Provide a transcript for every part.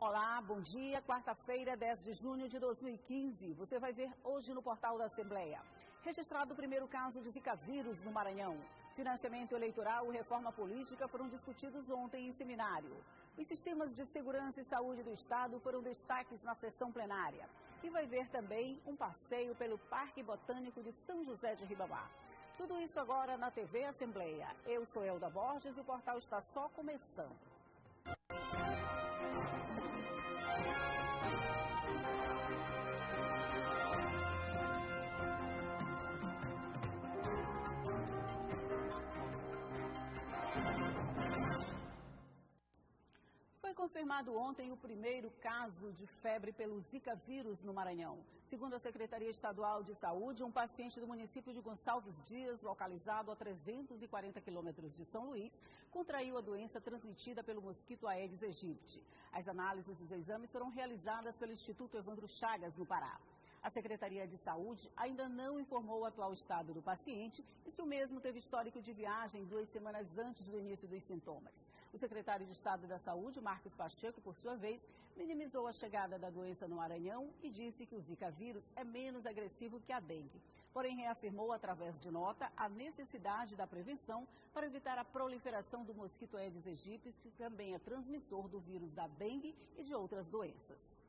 Olá, bom dia. Quarta-feira, 10 de junho de 2015. Você vai ver hoje no portal da Assembleia. Registrado o primeiro caso de Zika vírus no Maranhão. Financiamento eleitoral e reforma política foram discutidos ontem em seminário. Os sistemas de segurança e saúde do Estado foram destaques na sessão plenária. E vai ver também um passeio pelo Parque Botânico de São José de Ribamar. Tudo isso agora na TV Assembleia. Eu sou Elda Borges e o portal está só começando. Foi confirmado ontem o primeiro caso de febre pelo Zika vírus no Maranhão. Segundo a Secretaria Estadual de Saúde, um paciente do município de Gonçalves Dias, localizado a 340 quilômetros de São Luís, contraiu a doença transmitida pelo mosquito Aedes aegypti. As análises dos exames foram realizadas pelo Instituto Evandro Chagas, no Pará. A Secretaria de Saúde ainda não informou o atual estado do paciente e se o mesmo teve histórico de viagem 2 semanas antes do início dos sintomas. O secretário de Estado da Saúde, Marcos Pacheco, por sua vez, minimizou a chegada da doença no Maranhão e disse que o Zika vírus é menos agressivo que a dengue. Porém, reafirmou através de nota a necessidade da prevenção para evitar a proliferação do mosquito Aedes aegypti, que também é transmissor do vírus da dengue e de outras doenças.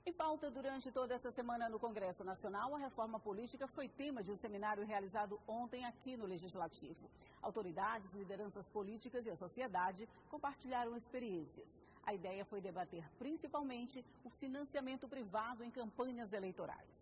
Em pauta durante toda essa semana no Congresso Nacional, a reforma política foi tema de um seminário realizado ontem aqui no Legislativo. Autoridades, lideranças políticas e a sociedade compartilharam experiências. A ideia foi debater principalmente o financiamento privado em campanhas eleitorais.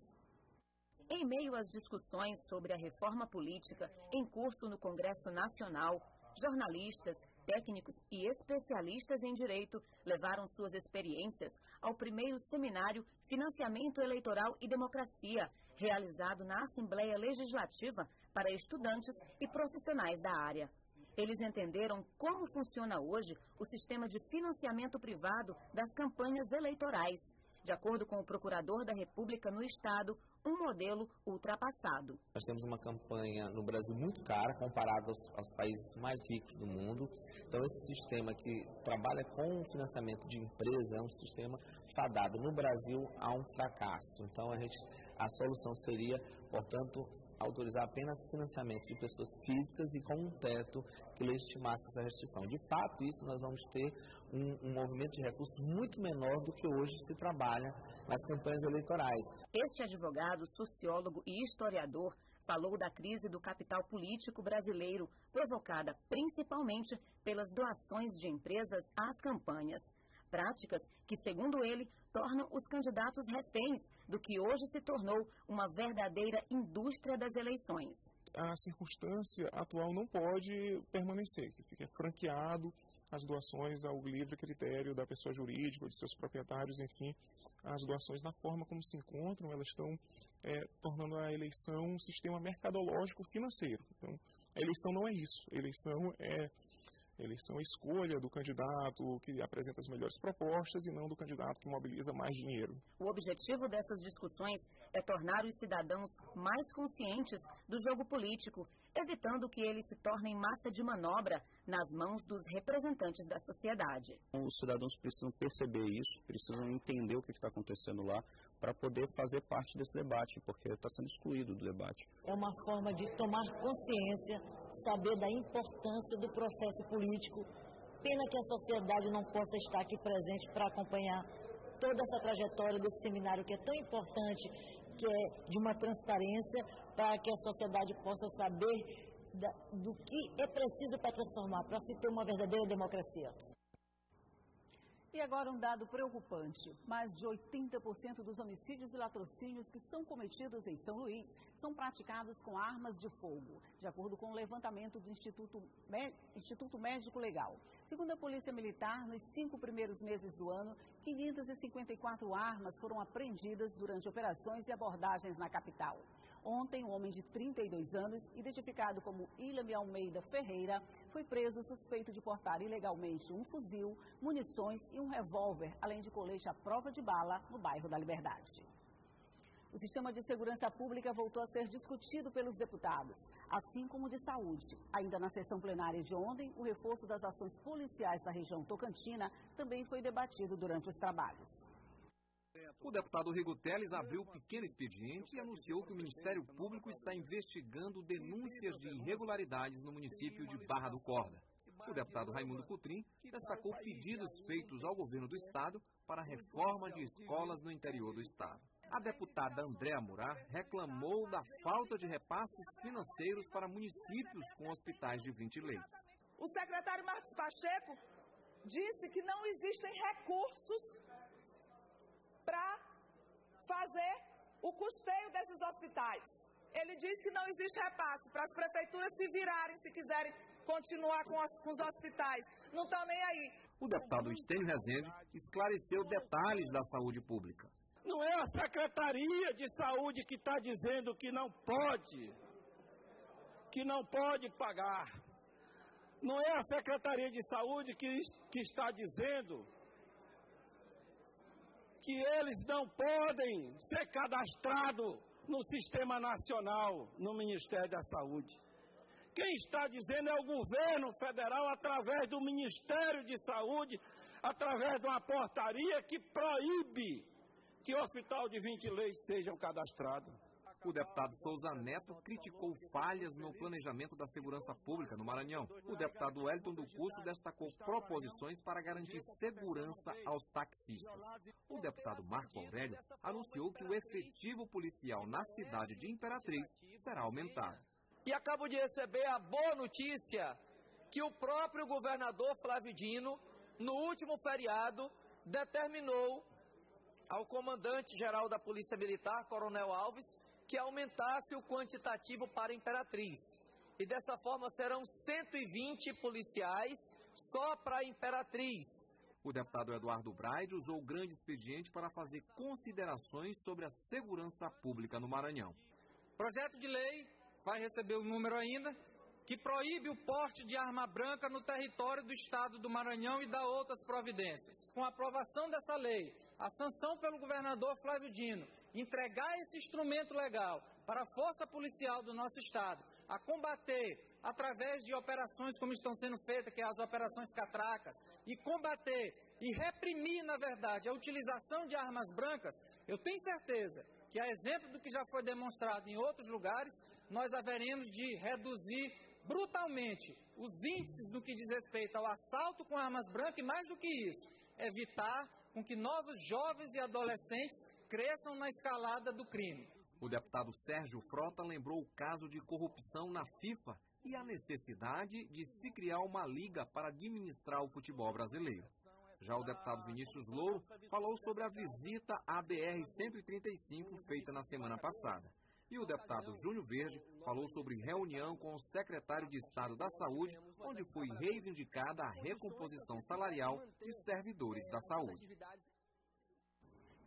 Em meio às discussões sobre a reforma política em curso no Congresso Nacional, jornalistas, técnicos e especialistas em direito levaram suas experiências ao primeiro seminário Financiamento Eleitoral e Democracia, realizado na Assembleia Legislativa para estudantes e profissionais da área. Eles entenderam como funciona hoje o sistema de financiamento privado das campanhas eleitorais. De acordo com o procurador da República no Estado, um modelo ultrapassado. Nós temos uma campanha no Brasil muito cara, comparada aos países mais ricos do mundo. Então, esse sistema que trabalha com o financiamento de empresas é um sistema fadado. No Brasil, há um fracasso. Então, a solução seria, portanto, autorizar apenas financiamento de pessoas físicas e com um teto que legitimasse essa restrição. De fato, isso nós vamos ter um movimento de recursos muito menor do que hoje se trabalha nas campanhas eleitorais. Este advogado, sociólogo e historiador falou da crise do capital político brasileiro, provocada principalmente pelas doações de empresas às campanhas. Práticas que, segundo ele, tornam os candidatos reféns do que hoje se tornou uma verdadeira indústria das eleições. A circunstância atual não pode permanecer, que fique franqueado as doações ao livre critério da pessoa jurídica, ou de seus proprietários, enfim, as doações na forma como se encontram, elas estão tornando a eleição um sistema mercadológico financeiro. Então, a eleição não é isso, a eleição é a escolha do candidato que apresenta as melhores propostas e não do candidato que mobiliza mais dinheiro. O objetivo dessas discussões é tornar os cidadãos mais conscientes do jogo político, evitando que eles se tornem massa de manobra nas mãos dos representantes da sociedade. Os cidadãos precisam perceber isso, precisam entender o que está acontecendo lá para poder fazer parte desse debate, porque está sendo excluído do debate. É uma forma de tomar consciência, saber da importância do processo político. Pena que a sociedade não possa estar aqui presente para acompanhar toda essa trajetória desse seminário que é tão importante, que é de uma transparência, para que a sociedade possa saber do que é preciso para transformar, para se ter uma verdadeira democracia. E agora um dado preocupante. Mais de 80% dos homicídios e latrocínios que são cometidos em São Luís são praticados com armas de fogo, de acordo com o levantamento do Instituto Médico Legal. Segundo a Polícia Militar, nos 5 primeiros meses do ano, 554 armas foram apreendidas durante operações e abordagens na capital. Ontem, um homem de 32 anos, identificado como Ilhame Almeida Ferreira, foi preso suspeito de portar ilegalmente um fuzil, munições e um revólver, além de colete à prova de bala, no bairro da Liberdade. O sistema de segurança pública voltou a ser discutido pelos deputados, assim como o de saúde. Ainda na sessão plenária de ontem, o reforço das ações policiais da região tocantina também foi debatido durante os trabalhos. O deputado Rigo Teles abriu pequeno expediente e anunciou que o Ministério Público está investigando denúncias de irregularidades no município de Barra do Corda. O deputado Raimundo Cotrim destacou pedidos feitos ao governo do estado para a reforma de escolas no interior do estado. A deputada Andréa Murat reclamou da falta de repasses financeiros para municípios com hospitais de 20 leitos. O secretário Marcos Pacheco disse que não existem recursos para fazer o custeio desses hospitais. Ele disse que não existe repasse para as prefeituras se virarem, se quiserem continuar com os hospitais. Não estão nem aí. O deputado Estênio Rezende esclareceu detalhes da saúde pública. Não é a Secretaria de Saúde que está dizendo que não pode pagar. Não é a Secretaria de Saúde que está dizendo que eles não podem ser cadastrados no Sistema Nacional, no Ministério da Saúde. Quem está dizendo é o governo federal, através do Ministério de Saúde, através de uma portaria que proíbe que o hospital de 20 leitos sejam cadastrados. O deputado Souza Neto criticou falhas no planejamento da segurança pública no Maranhão. O deputado Wellington do Curso destacou proposições para garantir segurança aos taxistas. O deputado Marco Aurélio anunciou que o efetivo policial na cidade de Imperatriz será aumentado. E acabo de receber a boa notícia que o próprio governador Flávio Dino, no último feriado, determinou ao comandante-geral da Polícia Militar, Coronel Alves, que aumentasse o quantitativo para Imperatriz. E dessa forma serão 120 policiais só para Imperatriz. O deputado Eduardo Braide usou o grande expediente para fazer considerações sobre a segurança pública no Maranhão. Projeto de lei, vai receber o número ainda, que proíbe o porte de arma branca no território do estado do Maranhão e dá outras providências. Com a aprovação dessa lei, a sanção pelo governador Flávio Dino, entregar esse instrumento legal para a força policial do nosso estado, a combater através de operações como estão sendo feitas, que é as operações catracas, e combater e reprimir, na verdade, a utilização de armas brancas, eu tenho certeza que, a exemplo do que já foi demonstrado em outros lugares, nós haveremos de reduzir brutalmente os índices no que diz respeito ao assalto com armas brancas e, mais do que isso, evitar com que novos jovens e adolescentes cresçam na escalada do crime. O deputado Sérgio Frota lembrou o caso de corrupção na FIFA e a necessidade de se criar uma liga para administrar o futebol brasileiro. Já o deputado Vinícius Louro falou sobre a visita à BR-135 feita na semana passada. E o deputado Júnior Verde falou sobre reunião com o secretário de Estado da Saúde, onde foi reivindicada a recomposição salarial de servidores da saúde.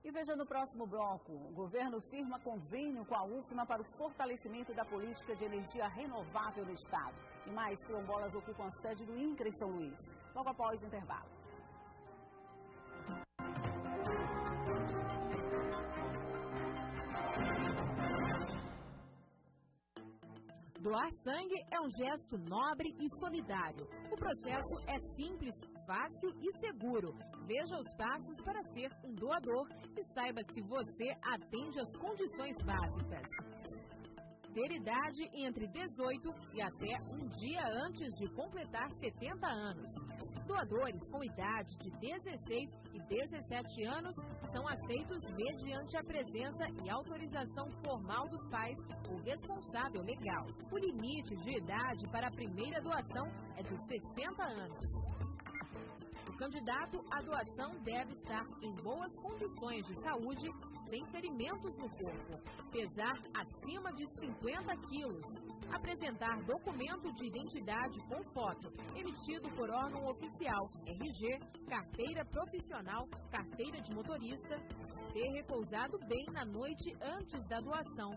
E veja no próximo bloco, o governo firma convênio com a UFMA para o fortalecimento da política de energia renovável no estado. E mais, quilombolas ocupam a sede do INCRA em São Luís. Logo após o intervalo. Doar sangue é um gesto nobre e solidário. O processo é simples, fácil e seguro. Veja os passos para ser um doador e saiba se você atende às condições básicas. Ter idade entre 18 e até um dia antes de completar 70 anos. Doadores com idade de 16 e 17 anos são aceitos mediante a presença e autorização formal dos pais ou responsável legal. O limite de idade para a primeira doação é de 60 anos. O candidato à doação deve estar em boas condições de saúde, sem ferimentos no corpo, pesar acima de 50 quilos, apresentar documento de identidade com foto, emitido por órgão oficial, RG, carteira profissional, carteira de motorista, ter repousado bem na noite antes da doação,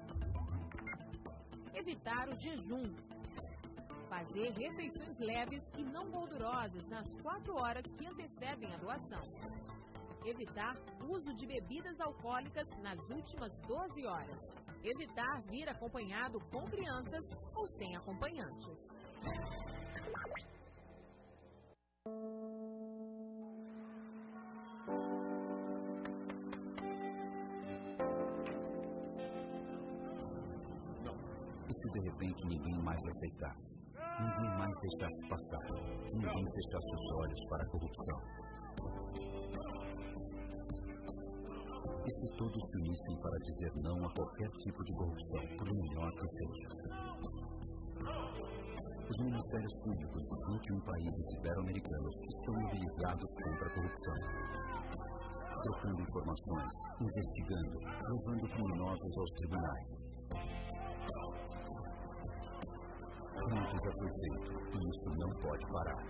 evitar o jejum, fazer refeições leves e não gordurosas nas 4 horas que antecedem a doação. evitar uso de bebidas alcoólicas nas últimas 12 horas. Evitar vir acompanhado com crianças ou sem acompanhantes. E se de repente ninguém mais aceitasse? Ninguém mais deixasse passar? Ninguém fechasse os olhos para a corrupção? E se todos se unissem para dizer não a qualquer tipo de corrupção, por menor que seja? Os ministérios públicos de 21 países ibero-americanos estão mobilizados contra a corrupção, trocando informações, investigando, levando criminosos aos tribunais. Muito já foi feito e isso não pode parar.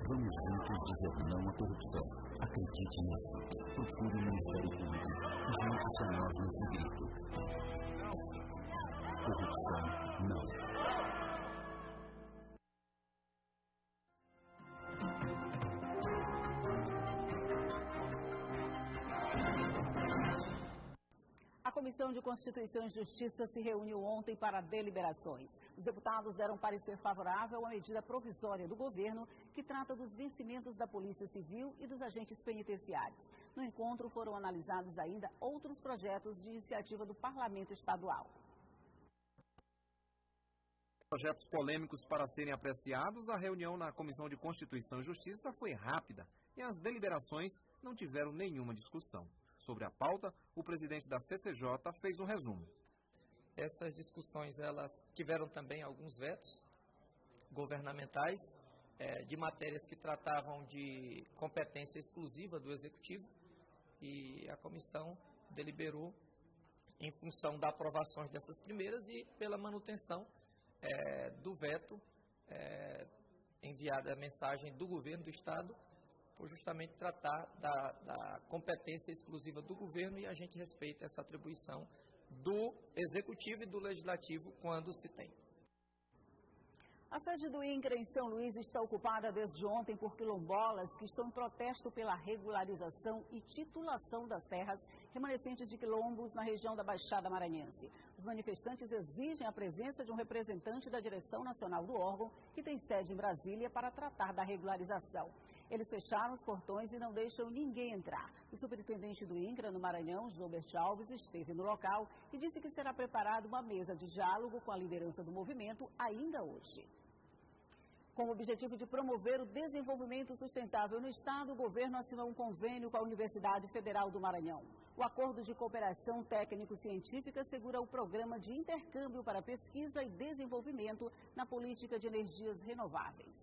Vamos juntos dizer não à corrupção. Acredite nisso. Procure o Ministério Público e junte-se a nós nesse grito. Corrupção, não. A Comissão de Constituição e Justiça se reuniu ontem para deliberações. Os deputados deram parecer favorável à medida provisória do governo que trata dos vencimentos da Polícia Civil e dos agentes penitenciários. No encontro foram analisados ainda outros projetos de iniciativa do Parlamento Estadual. Projetos polêmicos para serem apreciados, a reunião na Comissão de Constituição e Justiça foi rápida e as deliberações não tiveram nenhuma discussão. Sobre a pauta, o presidente da CCJ fez um resumo. Essas discussões elas tiveram também alguns vetos governamentais de matérias que tratavam de competência exclusiva do Executivo e a comissão deliberou em função da aprovação dessas primeiras e pela manutenção do veto enviada a mensagem do governo do Estado por justamente tratar da competência exclusiva do governo e a gente respeita essa atribuição do Executivo e do Legislativo quando se tem. A sede do INCRA em São Luís está ocupada desde ontem por quilombolas que estão em protesto pela regularização e titulação das terras remanescentes de quilombos na região da Baixada Maranhense. Os manifestantes exigem a presença de um representante da direção nacional do órgão, que tem sede em Brasília, para tratar da regularização. Eles fecharam os portões e não deixam ninguém entrar. O superintendente do INCRA no Maranhão, Gilbert Alves, esteve no local e disse que será preparada uma mesa de diálogo com a liderança do movimento ainda hoje. Com o objetivo de promover o desenvolvimento sustentável no Estado, o governo assinou um convênio com a Universidade Federal do Maranhão. O acordo de cooperação técnico-científica assegura o programa de intercâmbio para pesquisa e desenvolvimento na política de energias renováveis.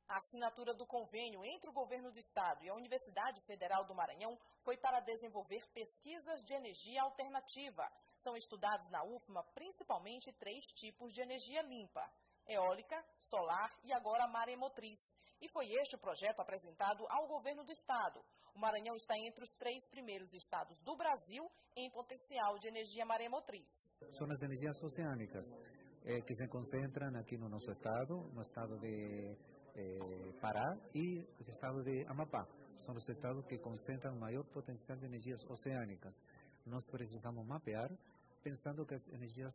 A assinatura do convênio entre o governo do Estado e a Universidade Federal do Maranhão foi para desenvolver pesquisas de energia alternativa. São estudados na UFMA principalmente 3 tipos de energia limpa: eólica, solar e agora maremotriz. E foi este o projeto apresentado ao governo do Estado. O Maranhão está entre os 3 primeiros estados do Brasil em potencial de energia maremotriz. São as energias oceânicas que se concentram aqui no nosso estado, no estado de Pará e no estado de Amapá. São os estados que concentram o maior potencial de energias oceânicas. Nós precisamos mapear, pensando que as energias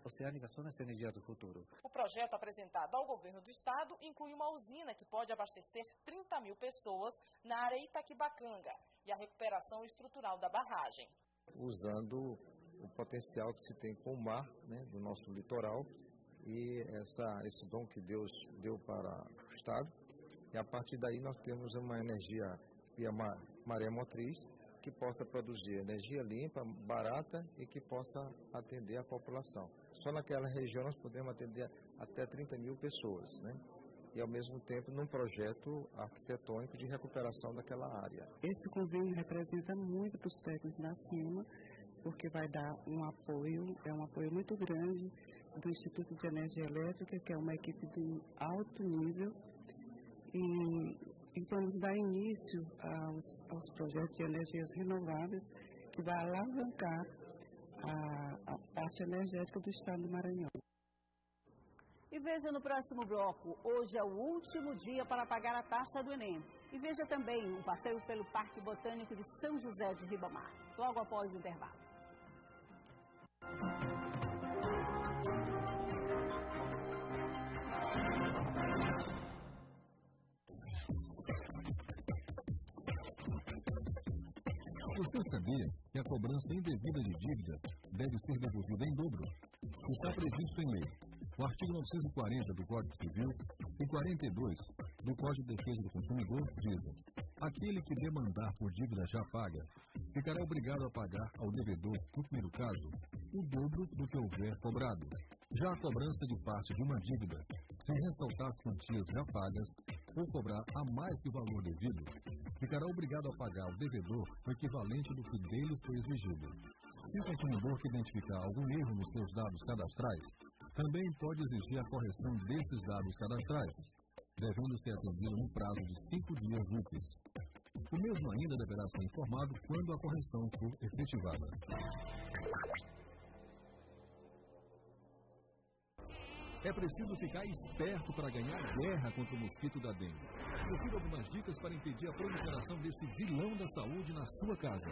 oceânicas são as energias do futuro. O projeto apresentado ao governo do Estado inclui uma usina que pode abastecer 30 mil pessoas na área Itaquibacanga e a recuperação estrutural da barragem. Usando o potencial que se tem com o mar, né, do nosso litoral, e esse dom que Deus deu para o Estado. E a partir daí nós temos uma energia via maremotriz, que possa produzir energia limpa, barata e que possa atender a população. Só naquela região nós podemos atender até 30 mil pessoas, né? E ao mesmo tempo num projeto arquitetônico de recuperação daquela área. Esse convênio representa muito para os técnicos da CIMA, porque vai dar um apoio muito grande do Instituto de Energia Elétrica, que é uma equipe de alto nível, e vamos dar início aos projetos de energias renováveis, que vai alavancar a parte energética do Estado do Maranhão. E E veja no próximo bloco, hoje é o último dia para pagar a taxa do Enem. E veja também um passeio pelo Parque Botânico de São José de Ribamar, logo após o intervalo. Você sabia que a cobrança indevida de dívida deve ser devolvida em dobro? Está previsto em lei. O artigo 940 do Código Civil e 42 do Código de Defesa do Consumidor dizem: aquele que demandar por dívida já paga ficará obrigado a pagar ao devedor, no primeiro caso, o dobro do que houver cobrado. Já a cobrança de parte de uma dívida, sem ressaltar as quantias já pagas, ou cobrar a mais que o valor devido, ficará obrigado a pagar ao devedor o equivalente do que dele foi exigido. Se o consumidor que identificar algum erro nos seus dados cadastrais, também pode exigir a correção desses dados cadastrais, devendo ser atendido no prazo de 5 dias úteis. O mesmo ainda deverá ser informado quando a correção for efetivada. É preciso ficar esperto para ganhar guerra contra o mosquito da dengue. Confira algumas dicas para impedir a proliferação desse vilão da saúde na sua casa.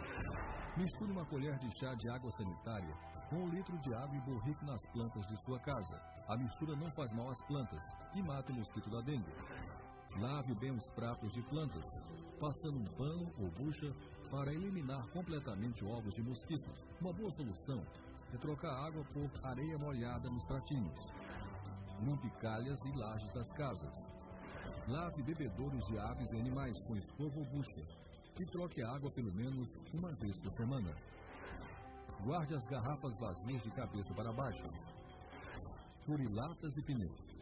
Misture uma colher de chá de água sanitária com 1 litro de água e borrife nas plantas de sua casa. A mistura não faz mal às plantas e mata o mosquito da dengue. Lave bem os pratos de plantas, passando um pano ou bucha para eliminar completamente ovos de mosquito. Uma boa solução é trocar água por areia molhada nos pratinhos. Limpe calhas e lajes das casas. Lave bebedouros de aves e animais com escova ou bucha e troque a água pelo menos uma vez por semana. Guarde as garrafas vazias de cabeça para baixo. Fure latas e pneus.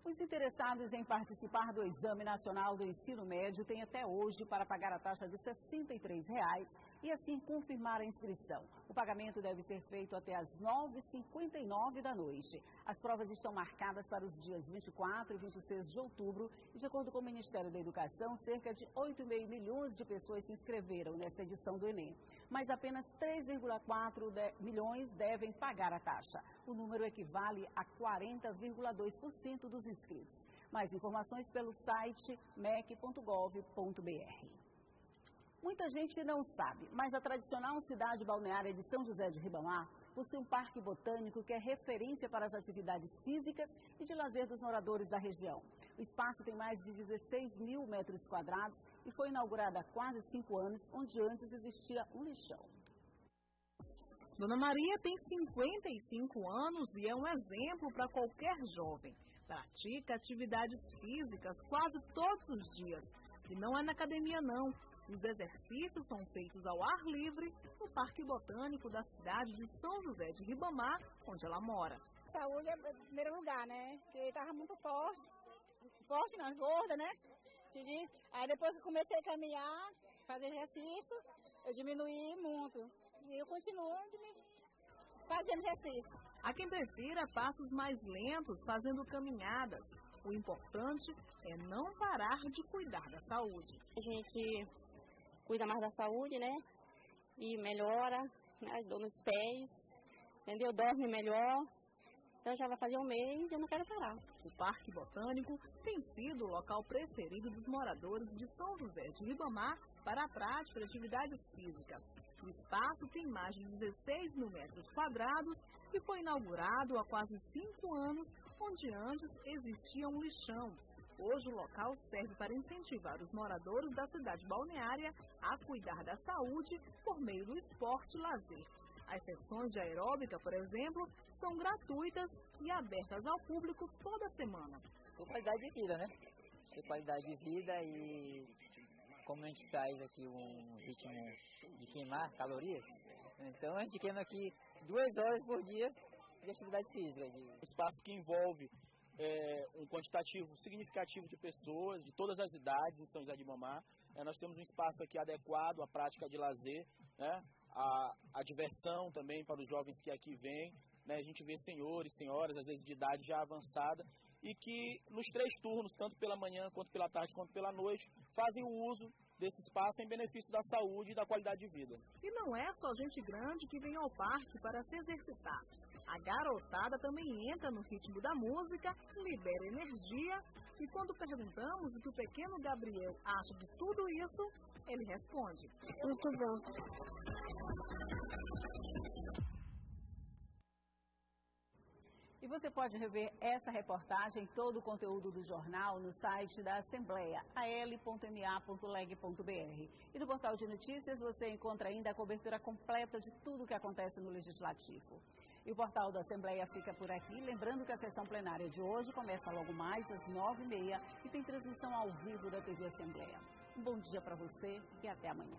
Os interessados em participar do Exame Nacional do Ensino Médio têm até hoje para pagar a taxa de R$ 63,00 e assim confirmar a inscrição. O pagamento deve ser feito até às 9h59 da noite. As provas estão marcadas para os dias 24 e 26 de outubro e, de acordo com o Ministério da Educação, cerca de 8,5 milhões de pessoas se inscreveram nesta edição do Enem. Mas apenas 3,4 milhões devem pagar a taxa. O número equivale a 40,2% dos inscritos. Mais informações pelo site mec.gov.br. Muita gente não sabe, mas a tradicional cidade balneária de São José de Ribamar possui um parque botânico que é referência para as atividades físicas e de lazer dos moradores da região. O espaço tem mais de 16 mil metros quadrados e foi inaugurado há quase 5 anos, onde antes existia um lixão. Dona Maria tem 55 anos e é um exemplo para qualquer jovem. Pratica atividades físicas quase todos os dias. E não é na academia, não. Os exercícios são feitos ao ar livre no Parque Botânico da cidade de São José de Ribamar, onde ela mora. Saúde é em primeiro lugar, né? Porque eu estava muito forte não, gorda, né? Aí depois que comecei a caminhar, fazer exercício, eu diminuí muito. E eu continuo fazendo exercício. Há quem prefira passos mais lentos, fazendo caminhadas. O importante é não parar de cuidar da saúde. A gente cuida mais da saúde, né? E melhora, né? As dor nos pés, entendeu? Dorme melhor. Então já vai fazer 1 mês e eu não quero parar. O Parque Botânico tem sido o local preferido dos moradores de São José de Ribamar para a prática de atividades físicas. O espaço tem mais de 16 mil metros quadrados e foi inaugurado há quase 5 anos, onde antes existia um lixão. Hoje o local serve para incentivar os moradores da cidade balneária a cuidar da saúde por meio do esporte e lazer. As sessões de aeróbica, por exemplo, são gratuitas e abertas ao público toda semana. Com qualidade de vida, né? Com qualidade de vida e como a gente faz aqui um ritmo de queimar calorias, então a gente queima aqui 2 horas por dia de atividade física. Um espaço que envolve um quantitativo significativo de pessoas, de todas as idades em São José de Ribamar. Nós temos um espaço aqui adequado à prática de lazer, né? A diversão também para os jovens que aqui vêm, né? A gente vê senhores, senhoras, às vezes de idade já avançada, e que nos 3 turnos, tanto pela manhã, quanto pela tarde, quanto pela noite, fazem o uso desse espaço em benefício da saúde e da qualidade de vida. E não é só gente grande que vem ao parque para se exercitar. A garotada também entra no ritmo da música, libera energia e quando perguntamos o que o pequeno Gabriel acha de tudo isso, ele responde: muito bom. E você pode rever essa reportagem e todo o conteúdo do jornal no site da Assembleia, al.ma.leg.br. E no portal de notícias você encontra ainda a cobertura completa de tudo o que acontece no Legislativo. E o portal da Assembleia fica por aqui, lembrando que a sessão plenária de hoje começa logo mais às 9h30 e tem transmissão ao vivo da TV Assembleia. Um bom dia para você e até amanhã.